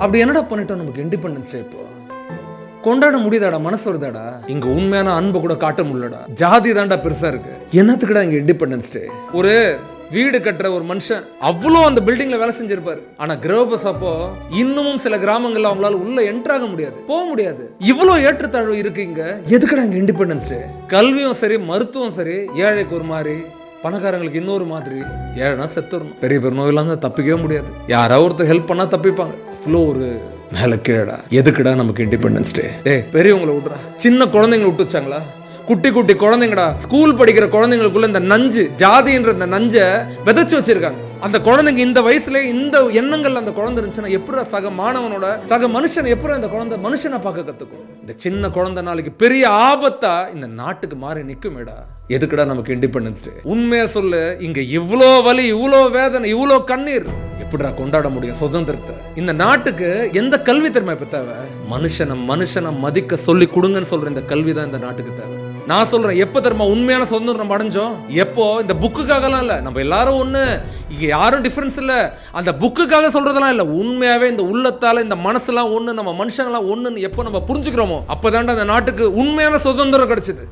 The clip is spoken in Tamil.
அப்படி என்னடா பண்ணிட்டோம் நமக்கு இண்டிபெண்டன்ஸ் டே? இப்போ கொண்டாட முடியுதாடா? மனசு வருதாடா? இங்க உண்மையான அன்பு கூட காட்ட முடியலடா. ஜாதி தான்டா பெருசா இருக்கு. என்னத்துக்குடா இங்க இண்டிபெண்டன்ஸ் டே? ஒரு வீடு கட்டுற ஒரு மனுஷன் அவ்வளோ அந்த பில்டிங்ல வேலை செஞ்சிருப்பாரு. ஆனா கிரகபஸ் அப்போ இன்னமும் சில கிராமங்கள்ல அவங்களால உள்ள என்ட்ராக முடியாது, போக முடியாது. இவ்வளோ ஏற்றத்தாழ்வு இருக்கு இங்க. எதுக்குடா இங்க இண்டிபெண்டன்ஸ் டே? கல்வியும் சரி, மருத்துவம் சரி, ஏழைக்கு ஒரு மாதிரி, பணக்காரங்களுக்கு இன்னொரு மாதிரி. ஏழைனா செத்துறணும். பெரிய பெரிய நோயெல்லாம் தான் தப்பிக்கவே முடியாது. யாராவது ஒருத்தர் ஹெல்ப் பண்ணா தப்பிப்பாங்க. அவ்வளோ ஒரு மேல கீழடா. எதுக்குடா நமக்கு இண்டிபெண்டன்ஸ் டே? பெரியவங்களை விட்றா, சின்ன குழந்தைங்களை விட்டு வச்சாங்களா? குட்டி குட்டி குழந்தைங்கடா, ஸ்கூல் படிக்கிற குழந்தைங்களுக்குள்ள இந்த நஞ்சு, ஜாதின்ற இந்த நஞ்சை விதைச்சு வச்சிருக்காங்க. அந்த குழந்தைங்க இந்த வயசுல இந்த எண்ணங்கள் அந்த குழந்தை இருந்துச்சுன்னா எப்படி சக மாணவனோட சக மனுஷன் எப்படி அந்த குழந்தை மனுஷனை பார்க்க கத்துக்கும்? இந்த சின்ன குழந்தை நாளைக்கு பெரிய ஆபத்தா இந்த நாட்டுக்கு மாறி நிக்குமேடா. எதுக்குடா நமக்கு இண்டிபெண்டன்ஸ் டே? உண்மையா சொல்லு, இங்க இவ்வளோ வலி, இவ்வளோ வேதனை, இவ்வளோ கண்ணீர், எப்படிடா கொண்டாட முடியும் சுதந்திரத்தை? இந்த நாட்டுக்கு எந்த கல்வி திறமை இப்ப தேவை? மனுஷனை மதிக்க சொல்லி கொடுங்கன்னு சொல்ற இந்த கல்வி தான் இந்த நாட்டுக்கு தேவை. நான் சொல்றேன், எப்ப தெரியுமா உண்மையான சுதந்திரம் நம்ம அடைஞ்சோம்? எப்போ? இந்த புக்குக்காகலாம் இல்ல, நம்ம எல்லாரும் ஒண்ணு, இங்க யாரும் டிஃபரன்ஸ் இல்ல, அந்த புக்குக்காக சொல்றதெல்லாம் இல்ல, உண்மையாவே இந்த உள்ளத்தால இந்த மனசுலாம் ஒண்ணு, நம்ம மனுஷங்களாம் ஒண்ணுன்னு எப்போ நம்ம புரிஞ்சுக்கிறோமோ அப்பதான்டா அந்த நாட்டுக்கு உண்மையான சுதந்திரம் கிடைச்சது.